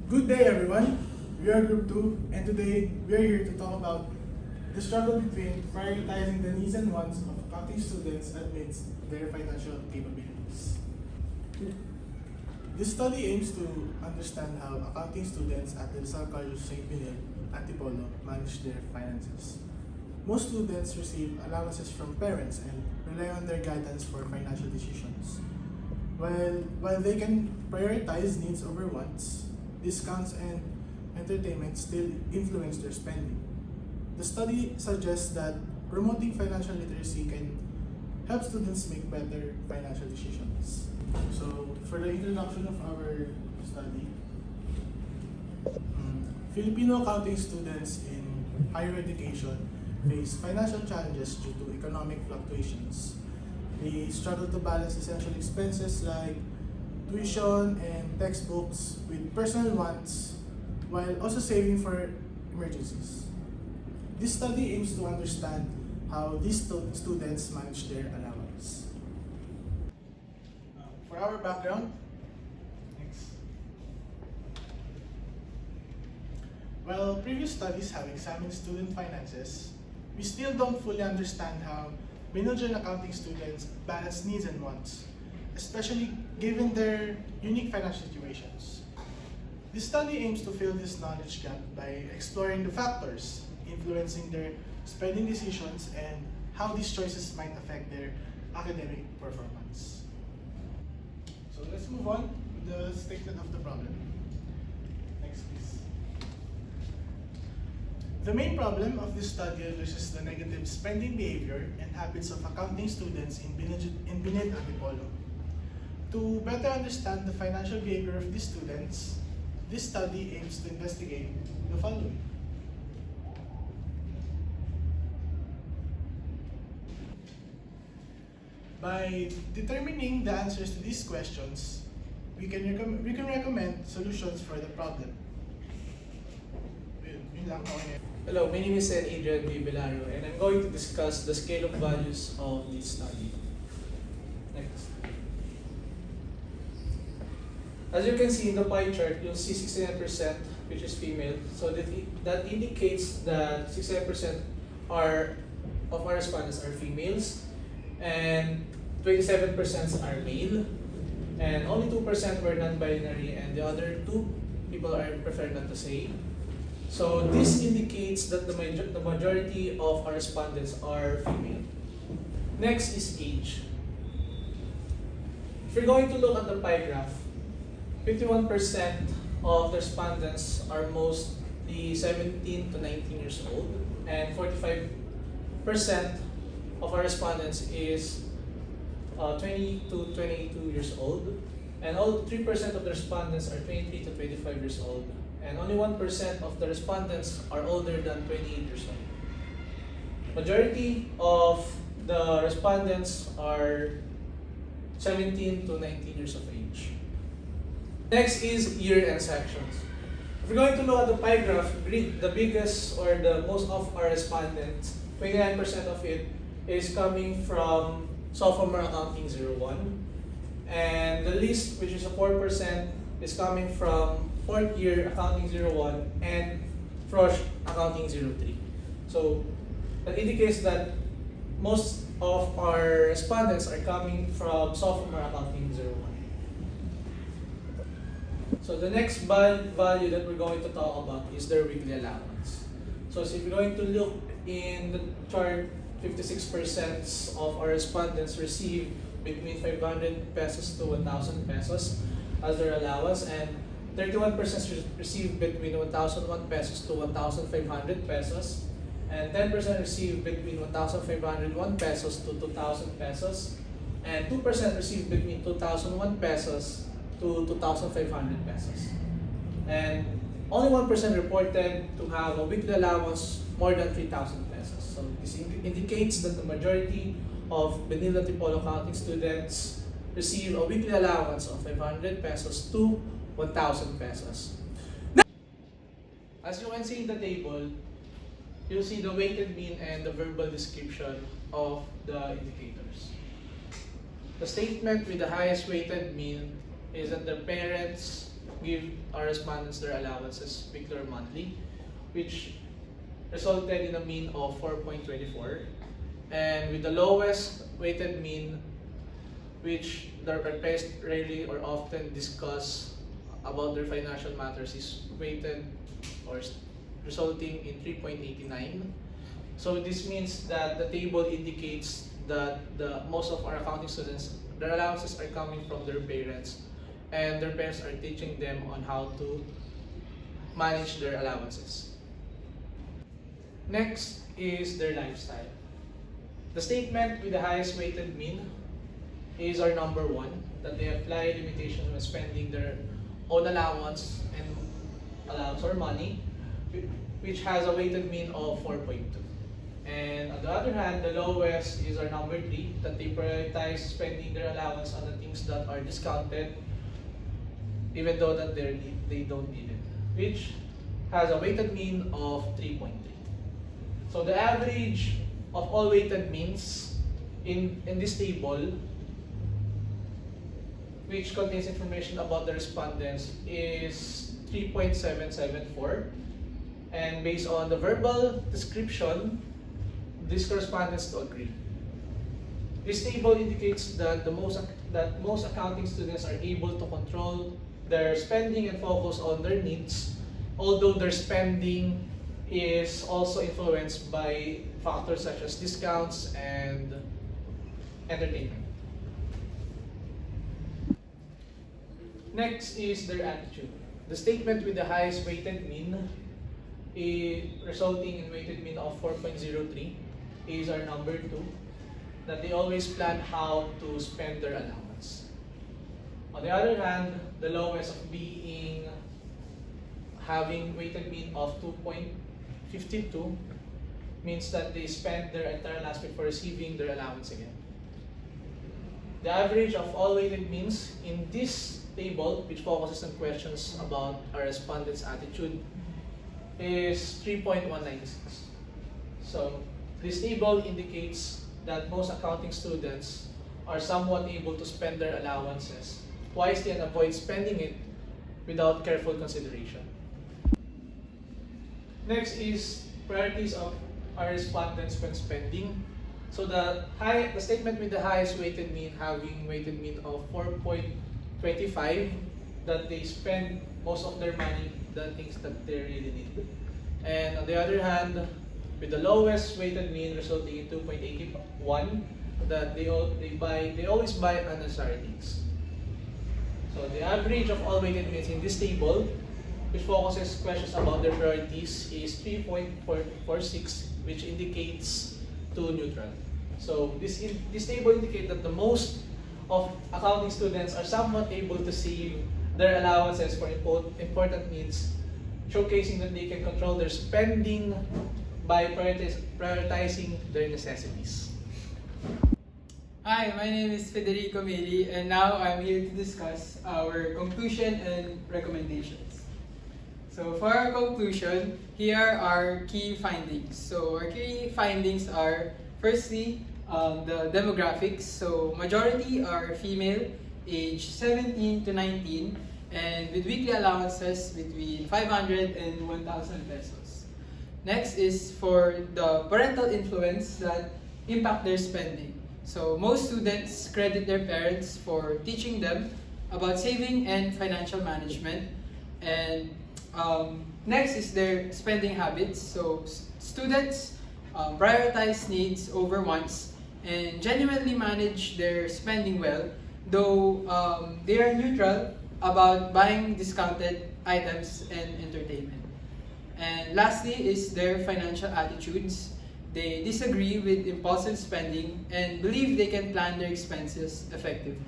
Good day everyone, we are Group 2 and today we are here to talk about the struggle between prioritizing the needs and wants of accounting students amidst their financial capabilities. This study aims to understand how accounting students at the St. Antipolo manage their finances. Most students receive allowances from parents and rely on their guidance for financial decisions. While they can prioritize needs over wants, discounts and entertainment still influence their spending. The study suggests that promoting financial literacy can help students make better financial decisions. So, for the introduction of our study, Filipino accounting students in higher education face financial challenges due to economic fluctuations. They struggle to balance essential expenses like tuition and textbooks with personal wants while also saving for emergencies. This study aims to understand how these students manage their allowance. For our background, while previous studies have examined student finances, we still don't fully understand how Biniljan accounting students balance needs and wants, especially given their unique financial situations. This study aims to fill this knowledge gap by exploring the factors influencing their spending decisions and how these choices might affect their academic performance. So let's move on to the statement of the problem. Next, please. The main problem of this study addresses the negative spending behavior and habits of accounting students in Biniljan Antipolo. To better understand the financial behavior of these students, this study aims to investigate the following. By determining the answers to these questions, we can recommend solutions for the problem. Hello, my name is Adrian B. Belario, and I'm going to discuss the scale of values of this study. Next. As you can see in the pie chart, you'll see 69% which is female. So that indicates that 69% of our respondents are females, and 27% are male, and only 2% were non-binary, and the other 2 people are preferred not to say. So this indicates that the majority of our respondents are female. Next is age. If you're going to look at the pie graph, 51% of the respondents are mostly 17 to 19 years old, and 45% of our respondents is 20 to 22 years old, and all 3% of the respondents are 23 to 25 years old, and only 1% of the respondents are older than 28 years old. Majority of the respondents are 17 to 19 years of age. Next is year-end sections. If we're going to look at the pie graph, the biggest or the most of our respondents, 29% of it is coming from sophomore accounting 01, and the least, which is a 4%, is coming from fourth year accounting 01 and fresh accounting 03. So that indicates that most of our respondents are coming from sophomore accounting 01. So the next value that we're going to talk about is their weekly allowance. So if you're going to look in the chart, 56% of our respondents receive between 500 pesos to 1,000 pesos as their allowance, and 31% receive between 1,001 pesos to 1,500 pesos, and 10% receive between 1,501 pesos to 2,000 pesos, and 2% receive between 2,001 pesos to 2,500 pesos. And only 1% reported to have a weekly allowance more than 3,000 pesos. So this indicates that the majority of Biniljan Antipolo accounting students receive a weekly allowance of 500 pesos to 1,000 pesos. As you can see in the table, you'll see the weighted mean and the verbal description of the indicators. The statement with the highest weighted mean is that the parents give our respondents their allowances weekly or monthly, which resulted in a mean of 4.24. And with the lowest weighted mean, which the request rarely or often discuss about their financial matters, is weighted or resulting in 3.89. So this means that the table indicates that most of our accounting students, their allowances are coming from their parents, and their parents are teaching them on how to manage their allowances. Next is their lifestyle. The statement with the highest weighted mean is our number one, that they apply limitation when spending their own allowance and allowance or money, which has a weighted mean of 4.2. And on the other hand, the lowest is our number 3, that they prioritize spending their allowance on the things that are discounted, even though that they don't need it, which has a weighted mean of 3.3. So the average of all weighted means in this table, which contains information about the respondents, is 3.774. And based on the verbal description, this corresponds to agree. This table indicates that most accounting students are able to control their spending and focus on their needs, although their spending is also influenced by factors such as discounts and entertainment. Next is their attitude. The statement with the highest weighted mean, resulting in weighted mean of 4.03, is our number 2, that they always plan how to spend their allowance. On the other hand, the lowest of being having weighted mean of 2.52 means that they spend their entire allowance before receiving their allowance again. The average of all weighted means in this table, which focuses on questions about our respondents' attitude, is 3.196. So this table indicates that most accounting students are somewhat able to spend their allowances wisely and avoid spending it without careful consideration. Next is priorities of our respondents when spending. So the statement with the highest weighted mean, having weighted mean of 4.25, that they spend most of their money on things that they really need. And on the other hand, with the lowest weighted mean resulting in 2.81, that they always buy unnecessary things. So the average of all weighted means in this table, which focuses questions about their priorities, is 3.46, which indicates to neutral. So this table indicates that the most of accounting students are somewhat able to save their allowances for important needs, showcasing that they can control their spending by prioritizing their necessities. Hi, my name is Federico Meli, and now I'm here to discuss our conclusion and recommendations. So for our conclusion, here are our key findings. So our key findings are, firstly, the demographics. So majority are female, age 17 to 19, and with weekly allowances between 500 and 1,000 pesos. Next is for the parental influence that impact their spending. So most students credit their parents for teaching them about saving and financial management. And next is their spending habits. So students prioritize needs over wants and genuinely manage their spending well, though they are neutral about buying discounted items and entertainment. And lastly is their financial attitudes. They disagree with impulsive spending and believe they can plan their expenses effectively.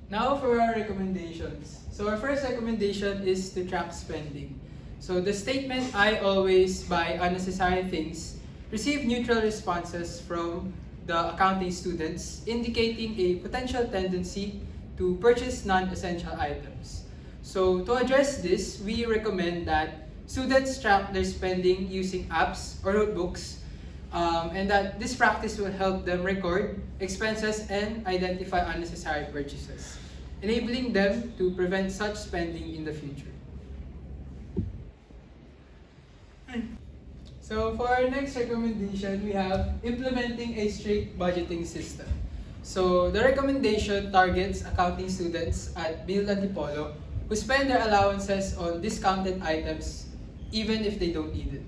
Now for our recommendations. So our first recommendation is to track spending. So the statement, "I always buy unnecessary things," received neutral responses from the accounting students, indicating a potential tendency to purchase non-essential items. So to address this, we recommend that students track their spending using apps or notebooks, and that this practice will help them record expenses and identify unnecessary purchases. enabling them to prevent such spending in the future. So for our next recommendation, we have implementing a strict budgeting system. So the recommendation targets accounting students at BIL Antipolo who spend their allowances on discounted items even if they don't need it.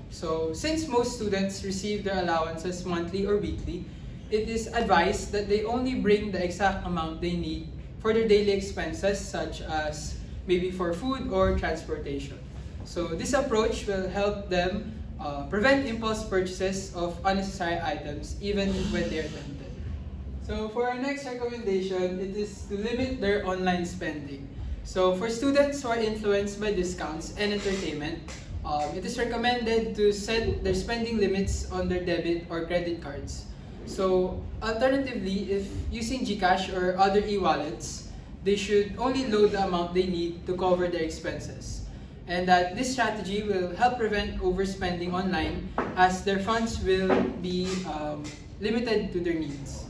So since most students receive their allowances monthly or weekly, it is advised that they only bring the exact amount they need for their daily expenses, such as maybe for food or transportation. So this approach will help them prevent impulse purchases of unnecessary items even when they are tempted. So for our next recommendation, it is to limit their online spending. So for students who are influenced by discounts and entertainment, it is recommended to set their spending limits on their debit or credit cards. So alternatively, if using GCash or other e-wallets, they should only load the amount they need to cover their expenses. And that this strategy will help prevent overspending online as their funds will be limited to their needs.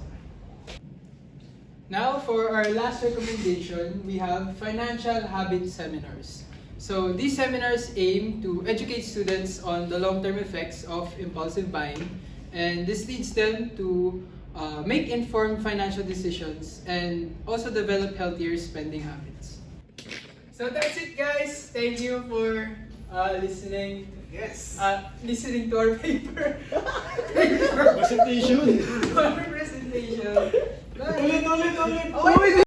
Now for our last recommendation, we have financial habit seminars. So these seminars aim to educate students on the long-term effects of impulsive buying, and this leads them to make informed financial decisions and also develop healthier spending habits. So that's it, guys. Thank you for listening. Yes! Listening to our paper. Presentation! Our presentation. Bye. Ulit!